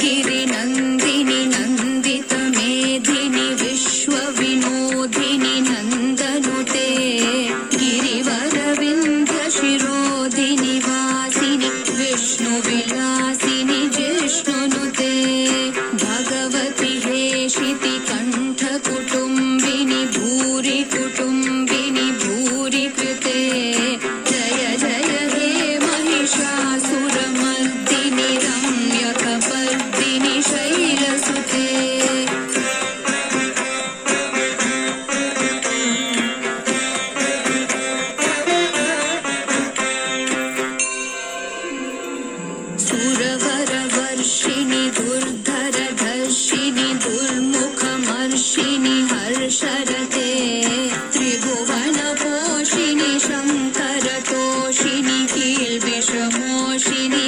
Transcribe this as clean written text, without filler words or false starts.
गिरि नंदिनी नंदित मेधिनी विश्व विनोदिनी नंदनुते गिरिवर विंध्य शिरोधिनी वासिनी विष्णु विलासिनी जिष्णुनुते भगवती हेशिति कंठ कुटुंबिनी भूरि कुटुंबिनी भूरि कृते जय जय हे महिषासुरमर्दिनि रम्यकपर्दिनि शैलसुते सुरवरवर्षिणि दुर्धरधर्षिणि दुर्मुखमर्षिणि हर्षरते त्रिभुवनपोषिणि शङ्करतोषिणि कील्बिषमोषिणि